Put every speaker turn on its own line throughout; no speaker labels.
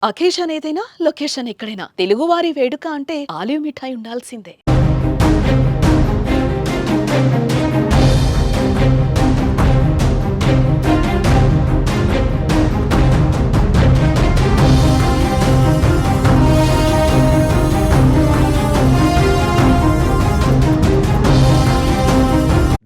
Occasion ఏదైనా location ఎక్కడైనా తెలుగువారి వేడుక అంటే ఆలివ్ మిఠాయి ఉండాల్సిందే.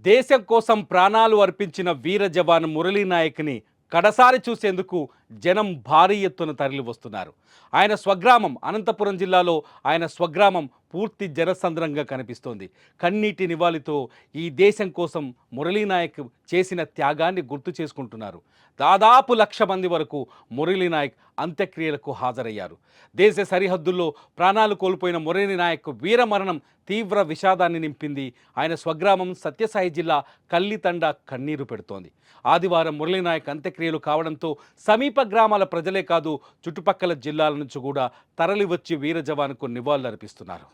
దేశం కోసం ప్రాణాలు అర్పించిన వీర జవాన్ మురళీ నాయక్ని కడసారి చూసేందుకు జనం భారీ ఎత్తున తరలి వస్తున్నారు. ఆయన స్వగ్రామం అనంతపురం జిల్లాలో ఆయన స్వగ్రామం పూర్తి జనసంద్రంగా కనిపిస్తోంది. కన్నీటి నివాళితో ఈ దేశం కోసం మురళీ నాయక్ చేసిన త్యాగాన్ని గుర్తు చేసుకుంటున్నారు. దాదాపు 1,00,000 మంది వరకు మురళీ నాయక్ అంత్యక్రియలకు హాజరయ్యారు. దేశ సరిహద్దుల్లో ప్రాణాలు కోల్పోయిన మురళీ నాయక్ వీరమరణం తీవ్ర విషాదాన్ని నింపింది. ఆయన స్వగ్రామం సత్యసాయి జిల్లా కల్లితండ కన్నీరు పెడుతోంది. ఆదివారం మురళీ నాయక్ అంత్యక్రియలు కావడంతో సమీప గ్రామాల ప్రజలే కాదు, చుట్టుపక్కల జిల్లాల నుంచి కూడా తరలివచ్చి వీర జవాన్కు నివాళులర్పిస్తున్నారు.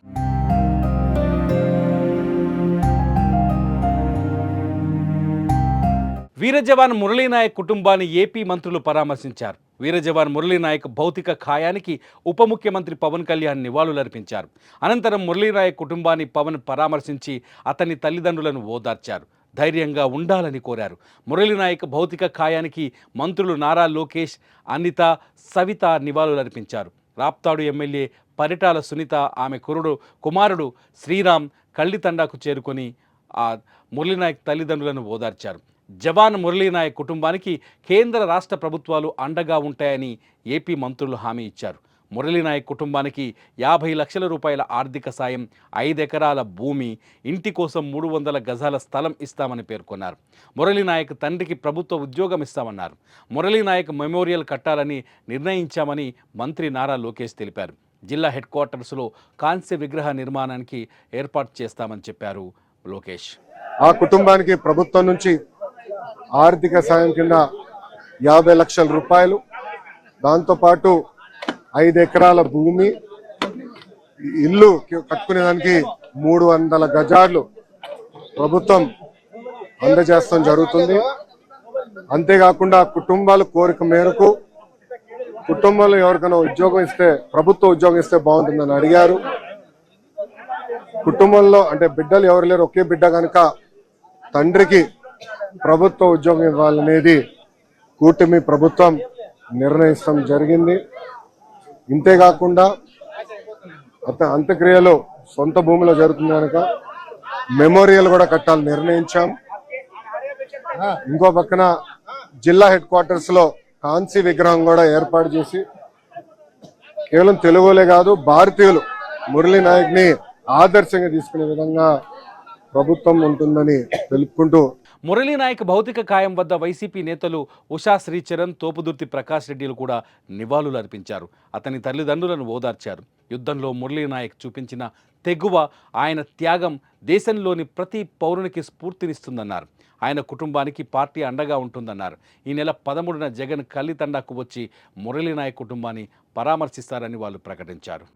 వీరజవాన్ మురళీ నాయక్ కుటుంబాన్ని ఏపీ మంత్రులు పరామర్శించారు. వీరజవాన్ మురళీ నాయక్ భౌతిక కాయానికి ఉప ముఖ్యమంత్రి పవన్ కళ్యాణ్ నివాళులర్పించారు. అనంతరం మురళీ నాయక్ కుటుంబాన్ని పవన్ పరామర్శించి అతని తల్లిదండ్రులను ఓదార్చారు. ధైర్యంగా ఉండాలని కోరారు. మురళీ నాయక్ భౌతిక కాయానికి మంత్రులు నారా లోకేష్, అనిత, సవిత నివాళులర్పించారు. రాప్తాడు ఎమ్మెల్యే పరిటాల సునీత, ఆమె కుమారుడు శ్రీరామ్ కళ్ళితండాకు చేరుకొని మురళీ నాయక్ తల్లిదండ్రులను ఓదార్చారు. జవాన్ మురళీ నాయక్ కుటుంబానికి కేంద్ర రాష్ట్ర ప్రభుత్వాలు అండగా ఉంటాయని ఏపీ మంత్రులు హామీ ఇచ్చారు. మురళీ నాయక్ కుటుంబానికి 50 లక్షల రూపాయల ఆర్థిక సాయం, 5 ఎకరాల భూమి, ఇంటి కోసం 300 గజాల స్థలం ఇస్తామని పేర్కొన్నారు. మురళీ నాయక్ తండ్రికి ప్రభుత్వ ఉద్యోగం ఇస్తామన్నారు. మురళీ నాయక్ మెమోరియల్ కట్టాలని నిర్ణయించామని మంత్రి నారా లోకేష్ తెలిపారు. జిల్లా హెడ్ క్వార్టర్స్లో కాంస్య విగ్రహ నిర్మాణానికి ఏర్పాటు చేస్తామని చెప్పారు లోకేష్.
ఆ కుటుంబానికి ప్రభుత్వం నుంచి ఆర్థిక సాయం కింద 50 లక్షల రూపాయలు, దాంతోపాటు 5 ఎకరాల భూమి, ఇల్లు కట్టుకునేదానికి 300 గజాలు ప్రభుత్వం అందజేస్తాం జరుగుతుంది. అంతేకాకుండా కుటుంబాల కోరిక మేరకు కుటుంబంలో ఎవరికైనా ఉద్యోగం ఇస్తే, ప్రభుత్వ ఉద్యోగం ఇస్తే బాగుంటుందని అడిగారు. కుటుంబంలో అంటే బిడ్డలు ఎవరు లేరు, ఒకే బిడ్డ కనుక తండ్రికి ప్రభుత్వ ఉద్యోగం ఇవ్వాలనేది కూటమి ప్రభుత్వం నిర్ణయిస్తాం జరిగింది. ఇంతేకాకుండా అంత్యక్రియలు సొంత భూమిలో జరుగుతుంది కనుక మెమోరియల్ కూడా కట్టాలని నిర్ణయించాం. ఇంకో పక్కన జిల్లా హెడ్ క్వార్టర్స్ లో కాంస్య విగ్రహం కూడా ఏర్పాటు చేసి కేవలం తెలుగులే కాదు భారతీయులు మురళీ నాయక్ ని ఆదర్శంగా తీసుకునే విధంగా ప్రభుత్వం ఉంటుందని తెలుపుకుంటూ,
మురళీ నాయక్ భౌతిక కాయం వద్ద వైసీపీ నేతలు ఉషా శ్రీచరణ్, తోపుదుర్తి ప్రకాష్ రెడ్డిలు కూడా నివాళులు అర్పించారు. అతని తల్లిదండ్రులను ఓదార్చారు. యుద్ధంలో మురళీ నాయక్ చూపించిన తెగువ, ఆయన త్యాగం దేశంలోని ప్రతి పౌరునికి స్ఫూర్తినిస్తుందన్నారు. ఆయన కుటుంబానికి పార్టీ అండగా ఉంటుందన్నారు. ఈ నెల 13న జగన్ కల్లితండాకు వచ్చి మురళీ నాయక్ కుటుంబాన్ని పరామర్శిస్తారని వాళ్ళు ప్రకటించారు.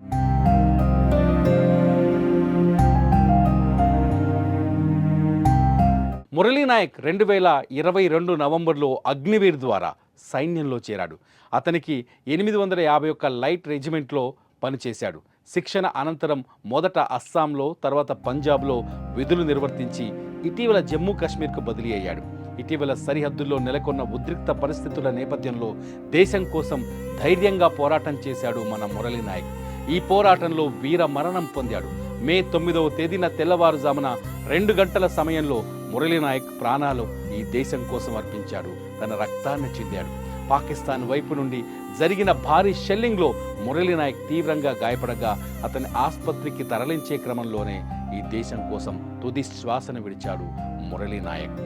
మురళీ నాయక్ 2022 నవంబర్లో అగ్నివీర్ ద్వారా సైన్యంలో చేరాడు. అతనికి 851 లైట్ రెజిమెంట్లో పనిచేశాడు. శిక్షణ అనంతరం మొదట అస్సాంలో, తర్వాత పంజాబ్లో విధులు నిర్వర్తించి ఇటీవల జమ్మూ కాశ్మీర్కు బదిలీ అయ్యాడు. ఇటీవల సరిహద్దుల్లో నెలకొన్న ఉద్రిక్త పరిస్థితుల నేపథ్యంలో దేశం కోసం ధైర్యంగా పోరాటం చేశాడు మన మురళీ నాయక్. ఈ పోరాటంలో వీర మరణం పొందాడు. మే 9వ తేదీన తెల్లవారుజామున 2 గంటల సమయంలో మురళీ నాయక్ ప్రాణాలు ఈ దేశం కోసం అర్పించాడు. తన రక్తాన్ని చిందాడు. పాకిస్తాన్ వైపు నుండి జరిగిన భారీ షెల్లింగ్లో మురళీ నాయక్ తీవ్రంగా గాయపడగా అతని ఆసుపత్రికి తరలించే క్రమంలోనే ఈ దేశం కోసం తుది శ్వాసను విడిచాడు మురళీ నాయక్.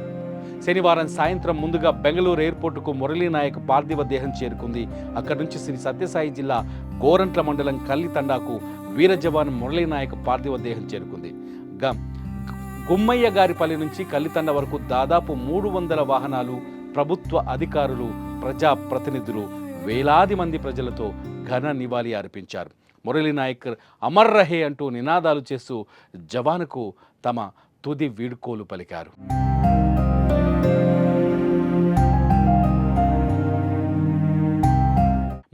శనివారం సాయంత్రం ముందుగా బెంగళూరు ఎయిర్పోర్టుకు మురళీ నాయక్ పార్థివ దేహం చేరుకుంది. అక్కడి నుంచి శ్రీ సత్యసాయి జిల్లా గోరంట్ల మండలం కల్లితండాకు వీర జవాన్ మురళీ నాయక్ పార్థివ దేహం చేరుకుంది. గుమ్మయ్య గారిపల్లి నుంచి కల్లితండ వరకు దాదాపు 300 వాహనాలు, ప్రభుత్వ అధికారులు, ప్రజా ప్రతినిధులు, వేలాది మంది ప్రజలతో ఘన నివాళి అర్పించారు. మురళీ నాయక్ అమర్ రహే అంటూ నినాదాలు చేస్తూ జవానుకు తమ తుది వీడ్కోలు పలికారు.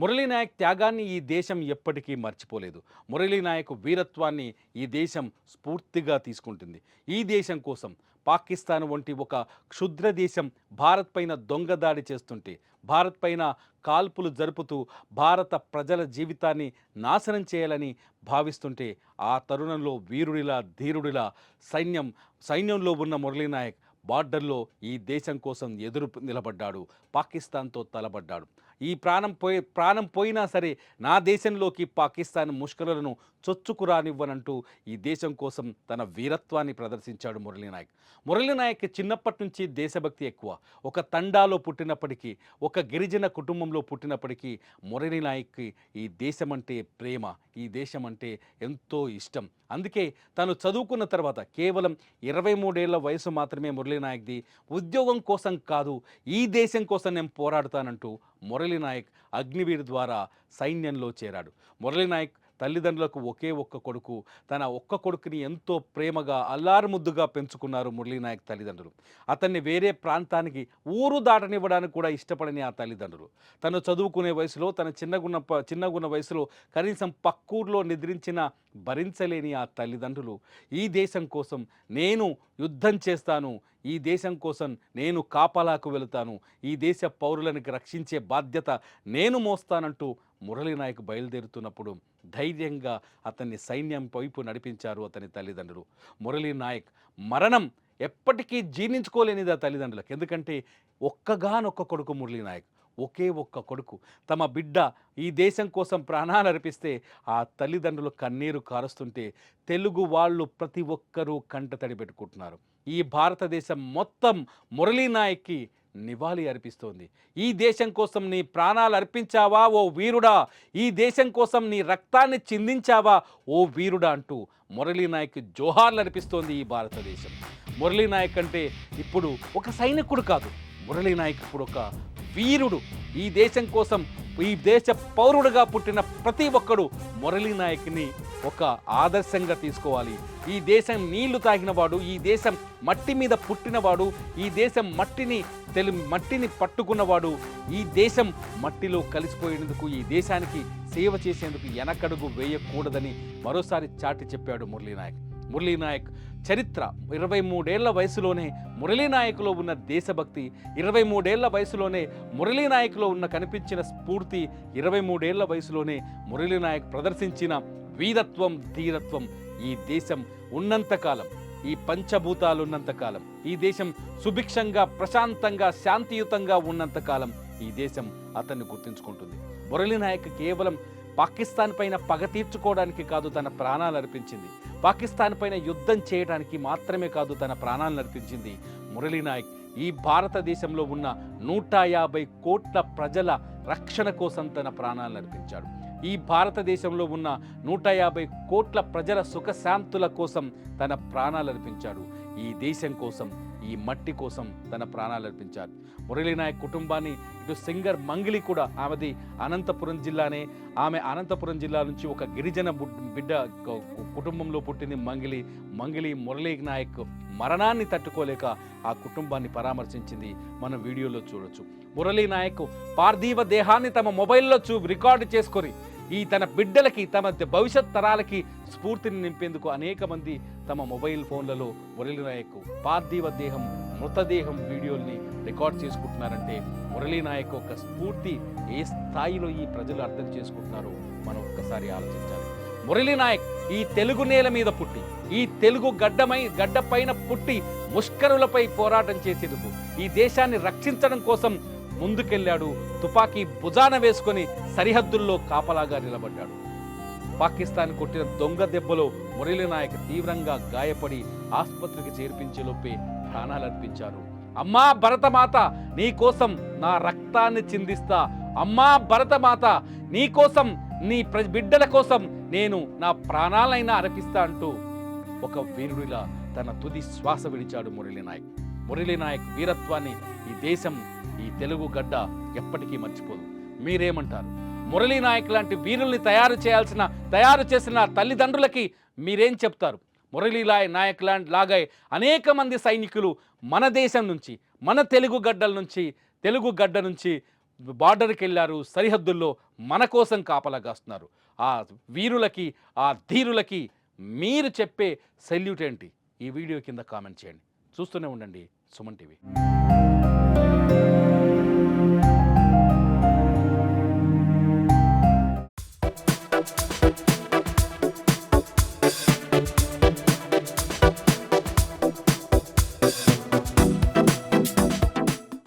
మురళీ నాయక్ త్యాగాన్ని ఈ దేశం ఎప్పటికీ మర్చిపోలేదు. మురళీ నాయక్ వీరత్వాన్ని ఈ దేశం స్ఫూర్తిగా తీసుకుంటుంది. ఈ దేశం కోసం పాకిస్తాన్ వంటి ఒక క్షుద్ర దేశం భారత్ పైన దొంగదాడి చేస్తుంటే, భారత్ పైన కాల్పులు జరుపుతూ భారత ప్రజల జీవితాన్ని నాశనం చేయాలని భావిస్తుంటే, ఆ తరుణంలో వీరుడిలా ధీరుడిలా సైన్యంలో ఉన్న మురళీ నాయక్ బార్డర్లో ఈ దేశం కోసం ఎదురు నిలబడ్డాడు, పాకిస్తాన్తో తలబడ్డాడు. ఈ ప్రాణం పోయినా సరే నా దేశంలోకి పాకిస్తాన్ ముష్కరులను చొచ్చుకురానివ్వనంటూ ఈ దేశం కోసం తన వీరత్వాన్ని ప్రదర్శించాడు మురళీ నాయక్. మురళీ నాయక్ చిన్నప్పటి నుంచి దేశభక్తి ఎక్కువ. ఒక తండాలో పుట్టినప్పటికీ, ఒక గిరిజన కుటుంబంలో పుట్టినప్పటికీ మురళీ నాయక్కి ఈ దేశం అంటే ప్రేమ, ఈ దేశం అంటే ఎంతో ఇష్టం. అందుకే తను చదువుకున్న తర్వాత కేవలం 23 ఏళ్ల వయసు మాత్రమే మురళీ నాయక్ది. ఉద్యోగం కోసం కాదు, ఈ దేశం కోసం నేను పోరాడుతానంటూ మురళీ నాయక్ అగ్నివీర్ ద్వారా సైన్యంలో చేరాడు. మురళీ నాయక్ తల్లిదండ్రులకు ఒకే ఒక్క కొడుకు. తన ఒక్క కొడుకుని ఎంతో ప్రేమగా అల్లారుముద్దుగా పెంచుకున్నారు మురళీ నాయక్ తల్లిదండ్రులు. అతన్ని వేరే ప్రాంతానికి ఊరు దాటనివ్వడానికి కూడా ఇష్టపడని ఆ తల్లిదండ్రులు, తను చదువుకునే వయసులో, తన చిన్నగున్న వయసులో కనీసం పక్కూర్లో నిద్రించిన భరించలేని ఆ తల్లిదండ్రులు ఈ దేశం కోసం నేను యుద్ధం చేస్తాను, ఈ దేశం కోసం నేను కాపలాకు వెళుతాను, ఈ దేశ పౌరులను రక్షించే బాధ్యత నేను మోస్తానంటూ మురళీ నాయక్ బయలుదేరుతున్నప్పుడు ధైర్యంగా అతన్ని సైన్యం వైపు నడిపించారు అతని తల్లిదండ్రులు. మురళీ నాయక్ మరణం ఎప్పటికీ జీర్ణించుకోలేనిది ఆ తల్లిదండ్రులకు. ఎందుకంటే ఒక్కగానొక్క కొడుకు మురళీ నాయక్, ఒకే ఒక్క కొడుకు. తమ బిడ్డ ఈ దేశం కోసం ప్రాణాలు అర్పిస్తే ఆ తల్లిదండ్రులు కన్నీరు కారుస్తుంటే తెలుగు వాళ్ళు ప్రతి ఒక్కరూ కంటతడి పెట్టుకుంటున్నారు. ఈ భారతదేశం మొత్తం మురళీ నాయక్కి నివాళి అర్పిస్తోంది. ఈ దేశం కోసం నీ ప్రాణాలు అర్పించావా ఓ వీరుడా, ఈ దేశం కోసం నీ రక్తాన్ని చిందించావా ఓ వీరుడా అంటూ మురళీ నాయక్ జోహార్లు అర్పిస్తోంది ఈ భారతదేశం. మురళీ నాయక్ అంటే ఇప్పుడు ఒక సైనికుడు కాదు, మురళీ నాయక్ ఇప్పుడు ఒక వీరుడు. ఈ దేశం కోసం ఈ దేశ పౌరుడుగా పుట్టిన ప్రతి ఒక్కడు మురళీ నాయక్ని ఒక ఆదర్శంగా తీసుకోవాలి. ఈ దేశం నీళ్లు తాగినవాడు, ఈ దేశం మట్టి మీద పుట్టినవాడు, ఈ దేశం మట్టిని పట్టుకున్నవాడు, ఈ దేశం మట్టిలో కలిసిపోయేందుకు, ఈ దేశానికి సేవ చేసేందుకు వెనకడుగు వేయకూడదని మరోసారి చాటి చెప్పాడు మురళీ నాయక్. మురళీ నాయక్ చరిత్ర 23 ఏళ్ల వయసులోనే మురళీ నాయక్లో ఉన్న దేశభక్తి, 23 ఏళ్ల వయసులోనే మురళీ నాయక్లో కనిపించిన స్ఫూర్తి, 23 ఏళ్ల వయసులోనే మురళీ నాయక్ ప్రదర్శించిన వీరత్వం, ధీరత్వం ఈ దేశం ఉన్నంతకాలం, ఈ పంచభూతాలు ఉన్నంతకాలం, ఈ దేశం సుభిక్షంగా, ప్రశాంతంగా, శాంతియుతంగా ఉన్నంతకాలం ఈ దేశం అతన్ని గుర్తుంచుకుంటుంది. మురళీ నాయక్ కేవలం పాకిస్తాన్ పైన పగ తీర్చుకోవడానికి కాదు తన ప్రాణాలు అర్పించింది, పాకిస్తాన్ పైన యుద్ధం చేయడానికి మాత్రమే కాదు తన ప్రాణాలను అర్పించింది. మురళీ నాయక్ ఈ భారతదేశంలో ఉన్న 150 కోట్ల ప్రజల రక్షణ కోసం తన ప్రాణాలను అర్పించాడు. ఈ భారతదేశంలో ఉన్న 150 కోట్ల ప్రజల సుఖశాంతుల కోసం తన ప్రాణాలు అర్పించాడు. ఈ దేశం కోసం, ఈ మట్టి కోసం తన ప్రాణాలు అర్పించారు. మురళీ నాయక్ కుటుంబాన్ని, ఇటు సింగర్ మంగిలి కూడా, ఆమెది అనంతపురం జిల్లానే. ఆమె అనంతపురం జిల్లా నుంచి ఒక గిరిజన బిడ్డ కుటుంబంలో పుట్టింది మంగిలి. మురళీ నాయక్ మరణాన్ని తట్టుకోలేక ఆ కుటుంబాన్ని పరామర్శించింది. మనం వీడియోలో చూడొచ్చు. మురళీ నాయక్ పార్థివ దేహాన్ని తమ మొబైల్లో రికార్డు చేసుకొని ఈ తన బిడ్డలకి, తమ భవిష్యత్ తరాలకి స్ఫూర్తిని నింపేందుకు అనేక మంది తమ మొబైల్ ఫోన్లలో మురళీ నాయక్ పార్థివ దేహం, మృతదేహం వీడియోల్ని రికార్డ్ చేసుకుంటున్నారంటే మురళీ నాయక్ ఒక స్ఫూర్తి ఏ స్థాయిలో ఈ ప్రజలు అర్థం చేసుకుంటున్నారో మనం ఒక్కసారి ఆలోచించాలి. మురళీ నాయక్ ఈ తెలుగు నేల మీద పుట్టి, ఈ తెలుగు గడ్డపైన పుట్టి ముష్కరులపై పోరాటం చేసేందుకు, ఈ దేశాన్ని రక్షించడం కోసం ముందుకెళ్ళాడు. తుపాకీ భుజాన వేసుకొని సరిహద్దుల్లో కాపలాగా నిలబడ్డాడు. పాకిస్తాన్ కొట్టిన దొంగ దెబ్బలో మురళీ నాయక్ తీవ్రంగా గాయపడి ఆసుపత్రికి చేర్పించేలోపే ప్రాణాలు అర్పించారు. అమ్మా భరతమాత, నీ కోసం నా రక్తాన్ని చిందిస్తా, అమ్మా భరతమాత, నీ కోసం, నీ బిడ్డల కోసం నేను నా ప్రాణాలైనా అర్పిస్తా అంటూ ఒక వీరుడిలా తన తుది శ్వాస విడిచాడు మురళీ నాయక్. మురళీ నాయక్ వీరత్వాన్ని ఈ దేశం, ఈ తెలుగు గడ్డ ఎప్పటికీ మర్చిపోదు. మీరేమంటారు? మురళీ నాయక్ లాంటి వీరుల్ని తయారు చేసిన తల్లిదండ్రులకి మీరేం చెప్తారు? మురళీ నాయక్ లాగా అనేక మంది సైనికులు మన దేశం నుంచి, మన తెలుగు గడ్డ నుంచి బార్డర్కి వెళ్ళారు, సరిహద్దుల్లో మన కోసం కాపలా కాస్తున్నారు. ఆ వీరులకి, ఆ ధీరులకి మీరు చెప్పే సెల్యూట్ ఏంటి? ఈ వీడియో కింద కామెంట్ చేయండి. చూస్తూనే ఉండండి సుమన్ టీవీ.